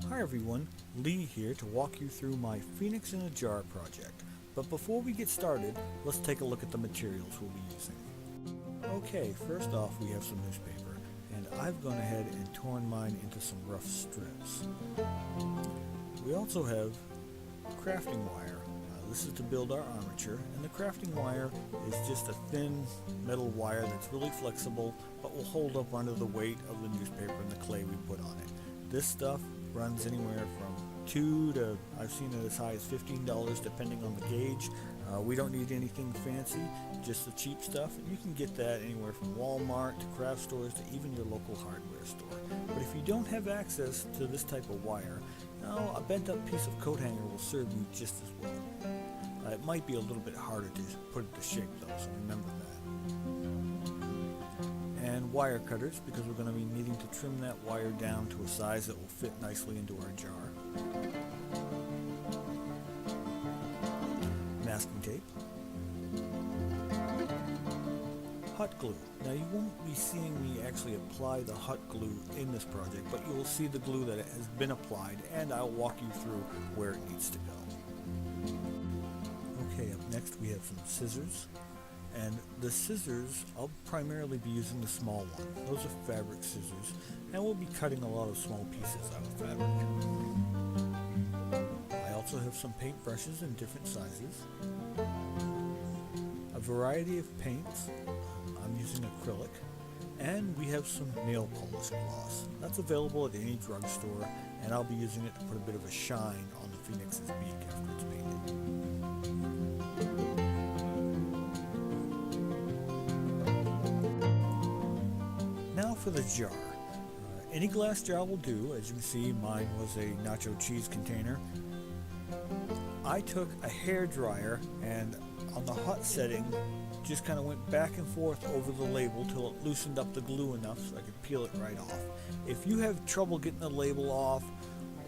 Hi everyone, Lee here to walk you through my Phoenix in a Jar project. But before we get started, let's take a look at the materials we'll be using. Okay, first off we have some newspaper, and I've gone ahead and torn mine into some rough strips. We also have crafting wire. This is to build our armature, and the crafting wire is just a thin metal wire that's really flexible but will hold up under the weight of the newspaper and the clay we put on it. This stuff runs anywhere from $2 to, I've seen it as high as $15 depending on the gauge. We don't need anything fancy, just the cheap stuff, and you can get that anywhere from Walmart to craft stores to even your local hardware store. But if you don't have access to this type of wire, a bent up piece of coat hanger will serve you just as well. It might be a little bit harder to put it to shape though, so remember that. And wire cutters, because we're going to be needing to trim that wire down to a size that will fit nicely into our jar. Masking tape. Hot glue. Now you won't be seeing me actually apply the hot glue in this project, but you will see the glue that has been applied, and I'll walk you through where it needs to go. Okay, up next we have some scissors, and the scissors, I'll primarily be using the small one. Those are fabric scissors, and we'll be cutting a lot of small pieces out of fabric. I also have some paint brushes in different sizes, a variety of paints. I'm using acrylic, and we have some nail polish gloss. That's available at any drugstore, and I'll be using it to put a bit of a shine on the Phoenix's beak after it's painted. Now for the jar. Any glass jar will do. As you can see, mine was a nacho cheese container. I took a hair dryer and on the hot setting just kind of went back and forth over the label till it loosened up the glue enough so I could peel it right off. If you have trouble getting the label off,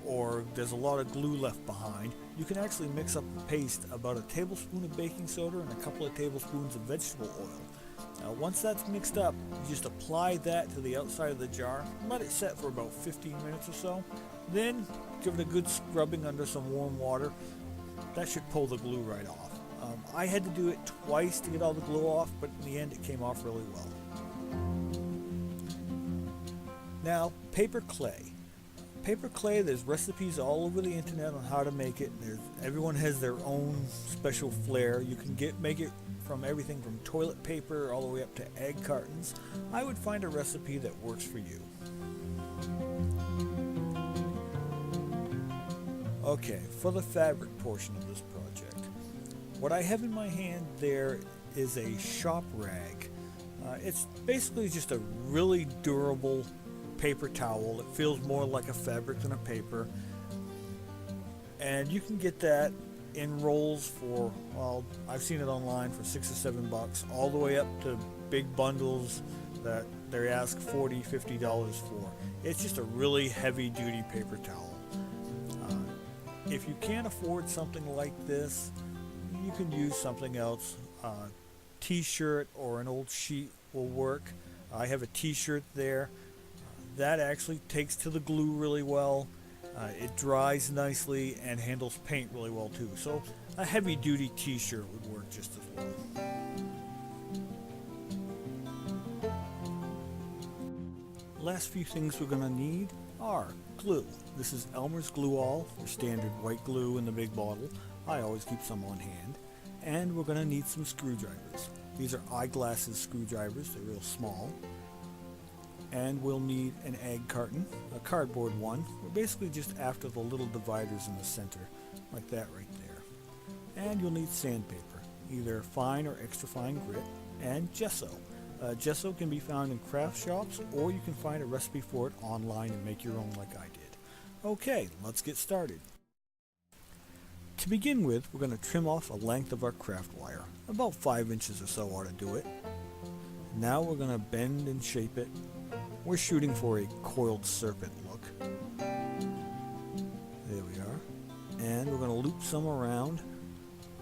or there's a lot of glue left behind, you can actually mix up the paste, about a tablespoon of baking soda and a couple of tablespoons of vegetable oil. Now once that's mixed up, you just apply that to the outside of the jar, let it set for about 15 minutes or so, then give it a good scrubbing under some warm water. That should pull the glue right off. I had to do it twice to get all the glue off, but in the end it came off really well. Now, paper clay. Paper clay, there's recipes all over the internet on how to make it. Everyone has their own special flair. You can make it from everything from toilet paper all the way up to egg cartons. I would find a recipe that works for you. Okay, for the fabric portion of this project, what I have in my hand there is a shop rag. It's basically just a really durable paper towel. It feels more like a fabric than a paper. And you can get that in rolls for, well, I've seen it online for $6 or $7, all the way up to big bundles that they ask $40, $50 for. It's just a really heavy duty paper towel. If you can't afford something like this, you can use something else. T-shirt or an old sheet will work. I have a t-shirt there. That actually takes to the glue really well. It dries nicely and handles paint really well too. So a heavy duty t-shirt would work just as well. Last few things we're going to need are glue. This is Elmer's Glue All, or standard white glue in the big bottle. I always keep some on hand. And we're going to need some screwdrivers. These are eyeglasses screwdrivers, they're real small. And we'll need an egg carton, a cardboard one. We're basically just after the little dividers in the center, like that right there. And you'll need sandpaper, either fine or extra fine grit, and gesso. Gesso can be found in craft shops, or you can find a recipe for it online and make your own like I did. Okay, let's get started. To begin with, we're going to trim off a length of our craft wire. About 5 inches or so ought to do it. Now we're going to bend and shape it. We're shooting for a coiled serpent look. There we are. And we're going to loop some around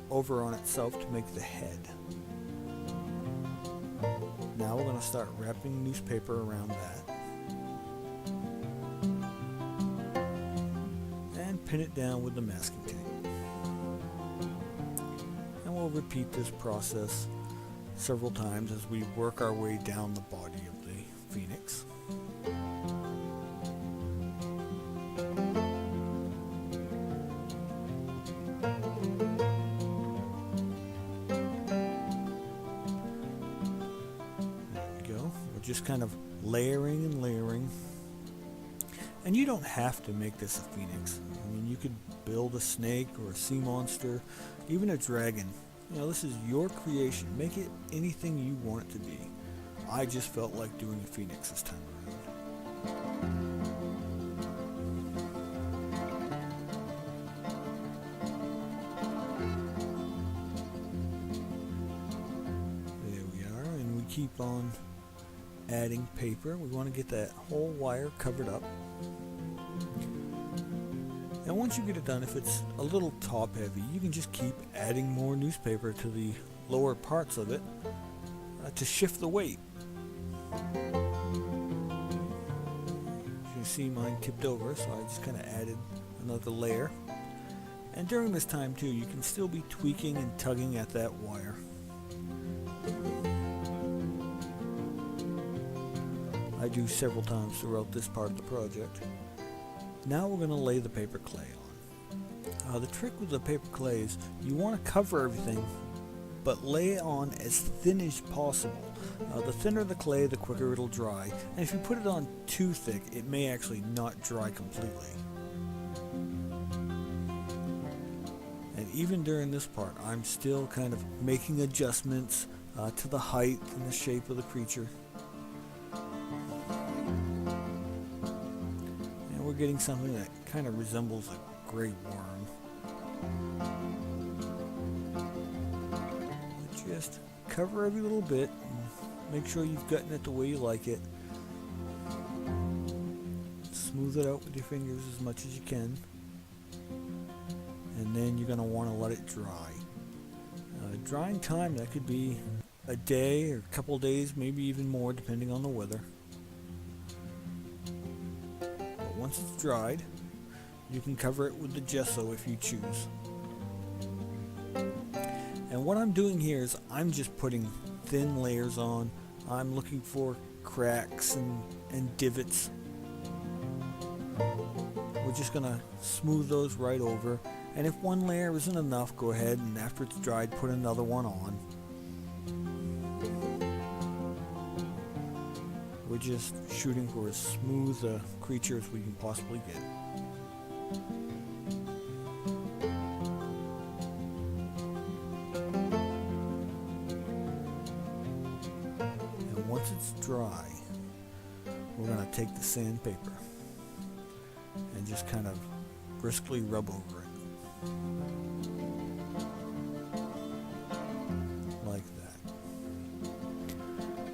over on itself to make the head. Now we're going to start wrapping newspaper around that. pin it down with the masking tape. And we'll repeat this process several times as we work our way down the body of the phoenix. Just kind of layering and layering. And you don't have to make this a phoenix. I mean, you could build a snake or a sea monster, even a dragon. You know, this is your creation. Make it anything you want it to be. I just felt like doing a phoenix this time around. There we are, and we keep on adding paper. We want to get that whole wire covered up. And once you get it done, if it's a little top heavy, you can just keep adding more newspaper to the lower parts of it to shift the weight. As you can see, mine tipped over, so I just kind of added another layer. And during this time too, you can still be tweaking and tugging at that wire. I do several times throughout this part of the project. Now we're going to lay the paper clay on. The trick with the paper clay is you want to cover everything, but lay it on as thin as possible. The thinner the clay, the quicker it'll dry, and if you put it on too thick, it may actually not dry completely. And even during this part, I'm still kind of making adjustments to the height and the shape of the creature. We're getting something that kind of resembles a gray worm. But just cover every little bit and make sure you've gotten it the way you like it. Smooth it out with your fingers as much as you can. And then you're going to want to let it dry. Drying time, that could be a day or a couple days, maybe even more depending on the weather. Once it's dried, you can cover it with the gesso if you choose. And what I'm doing here is I'm just putting thin layers on. I'm looking for cracks and divots. We're just going to smooth those right over. And if one layer isn't enough, go ahead and after it's dried, put another one on. We're just shooting for as smooth a creature as we can possibly get. And once it's dry, we're going to take the sandpaper and just kind of briskly rub over it. Like that.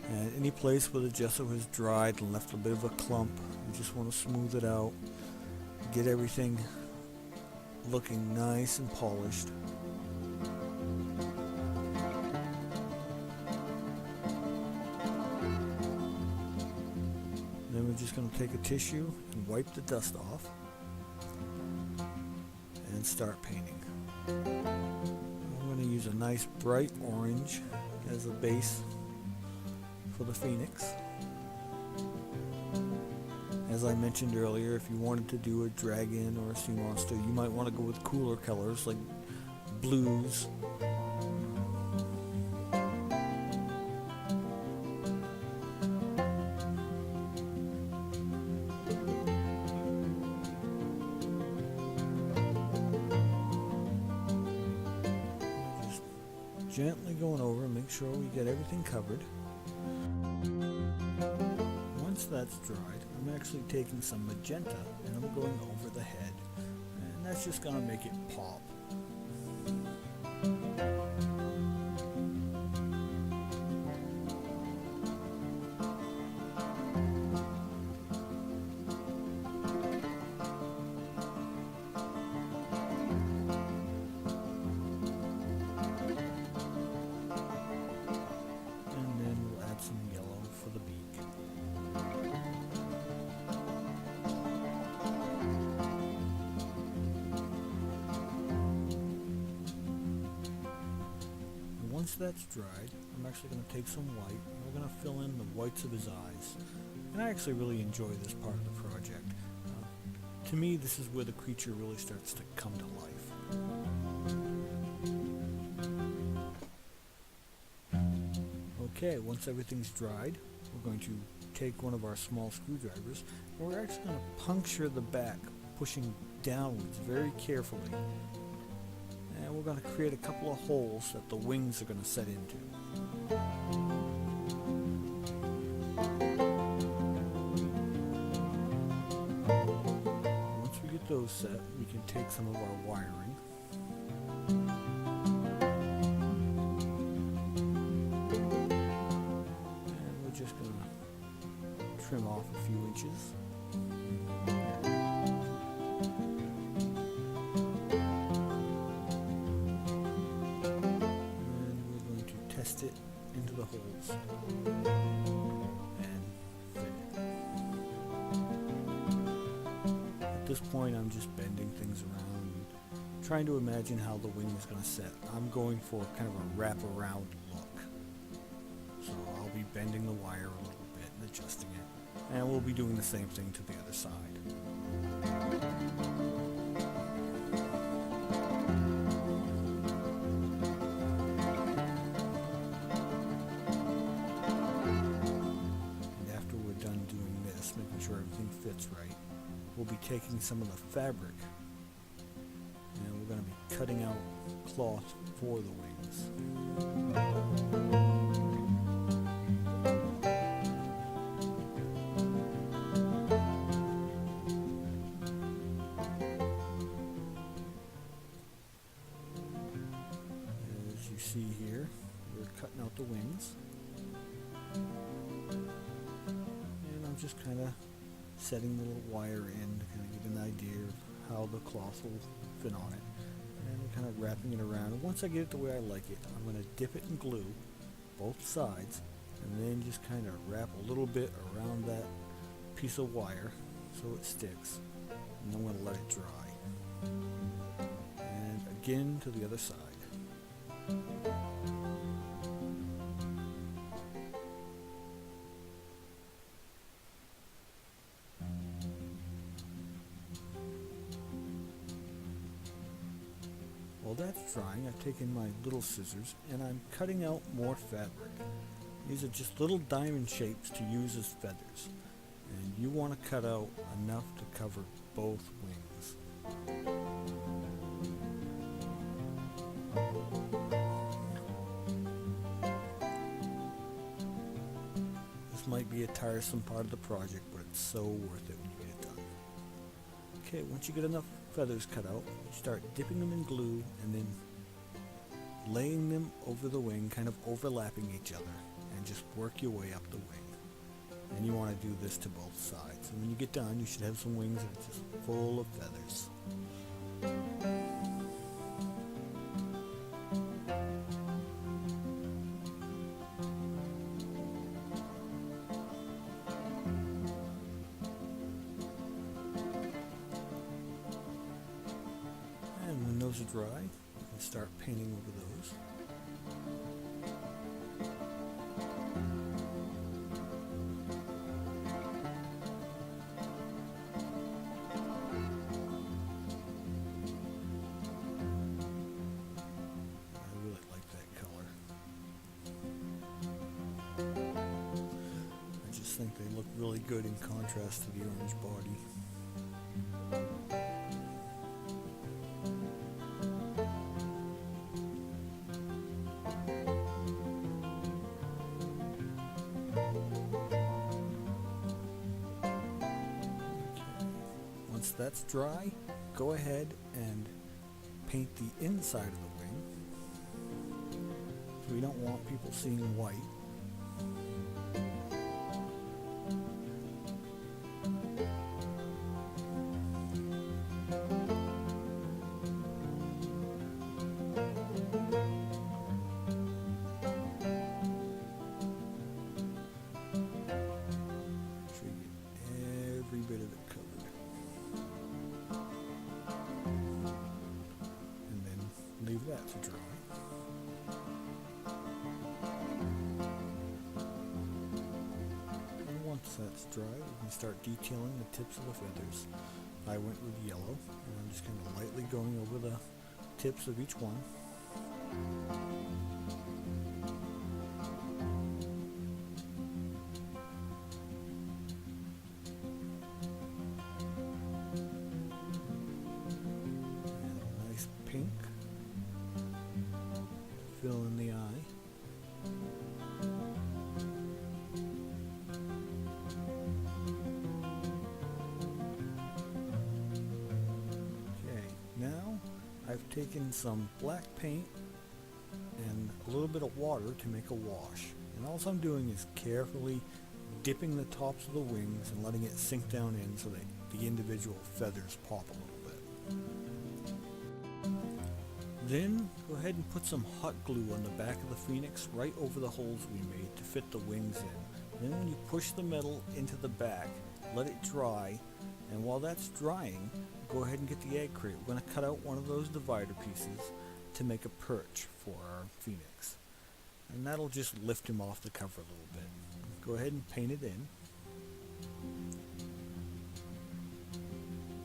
And any place where the gesso has dried and left a bit of a clump, you just want to smooth it out, get everything looking nice and polished. Then we're just going to take a tissue and wipe the dust off and start painting. I'm going to use a nice bright orange as a base for the phoenix. As I mentioned earlier, if you wanted to do a dragon or a sea monster, you might want to go with cooler colors like blues. Just gently going over, make sure we get everything covered. Once that's dried, I'm actually taking some magenta and I'm going over the head, and that's just going to make it pop. And then we'll add some yellow for the beak. once that's dried, I'm actually going to take some white and we're going to fill in the whites of his eyes. And I actually really enjoy this part of the project. To me, this is where the creature really starts to come to life. Okay, once everything's dried, we're going to take one of our small screwdrivers and we're actually going to puncture the back, pushing downwards very carefully. And we're going to create a couple of holes that the wings are going to set into. Once we get those set, we can take some of our wiring. And we're just going to trim off a few inches. It into the holes and fit it. At this point, I'm just bending things around and trying to imagine how the wing is going to set. I'm going for kind of a wrap-around look. So I'll be bending the wire a little bit and adjusting it. And we'll be doing the same thing to the other side. Making sure everything fits right. We'll be taking some of the fabric and we're going to be cutting out cloth for the wings. As you see here, we're cutting out the wings. Just kind of setting the little wire in to kind of get an idea of how the cloth will fit on it, and kind of wrapping it around. And once I get it the way I like it, I'm going to dip it in glue, both sides, and then just kind of wrap a little bit around that piece of wire so it sticks, and then I'm going to let it dry. And again to the other side. While that's drying, I've taken my little scissors and I'm cutting out more fabric. These are just little diamond shapes to use as feathers. And you want to cut out enough to cover both wings. This might be a tiresome part of the project, but it's so worth it when you get it done. Okay, once you get enough feathers cut out, you start dipping them in glue and then laying them over the wing, kind of overlapping each other, and just work your way up the wing. And you want to do this to both sides. And when you get done, you should have some wings that are just full of feathers. And when those are dry, you can start painting over those. I really like that color. I just think they look really good in contrast to the orange body. Once that's dry, go ahead and paint the inside of the wing. So we don't want people seeing white. Make sure you get every bit of it covered. And then leave that to dry. that's dry, we can start detailing the tips of the feathers. I went with yellow, and I'm just kind of lightly going over the tips of each one. And a nice pink to fill in the eye. Now I've taken some black paint and a little bit of water to make a wash, and all I'm doing is carefully dipping the tops of the wings and letting it sink down in so that the individual feathers pop a little bit. Then go ahead and put some hot glue on the back of the phoenix right over the holes we made to fit the wings in. Then when you push the metal into the back, let it dry, and while that's drying, go ahead and get the egg crate. We're going to cut out one of those divider pieces to make a perch for our phoenix. And that'll just lift him off the cover a little bit. Go ahead and paint it in.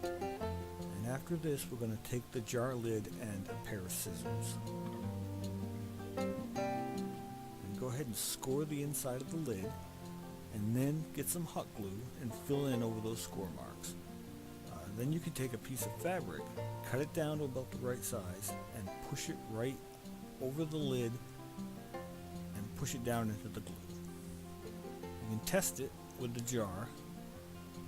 And after this, we're going to take the jar lid and a pair of scissors. And go ahead and score the inside of the lid, and then get some hot glue and fill in over those score marks. Then you can take a piece of fabric, cut it down to about the right size, and push it right over the lid and push it down into the glue. You can test it with the jar,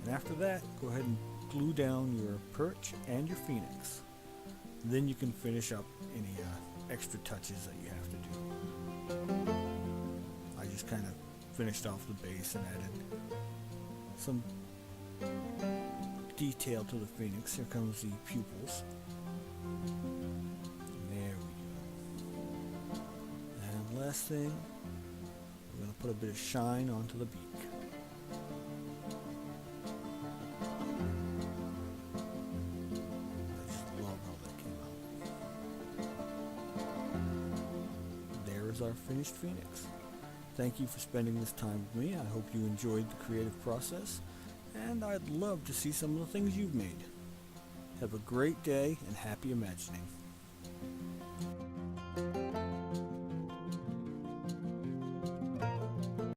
and after that, go ahead and glue down your perch and your phoenix. Then you can finish up any extra touches that you have to do. I just kind of finished off the base and added some detail to the phoenix. Here comes the pupils. There we go. And last thing, we're going to put a bit of shine onto the beak. I just love how that came out. There is our finished phoenix. Thank you for spending this time with me. I hope you enjoyed the creative process, and I'd love to see some of the things you've made. Have a great day and happy imagining.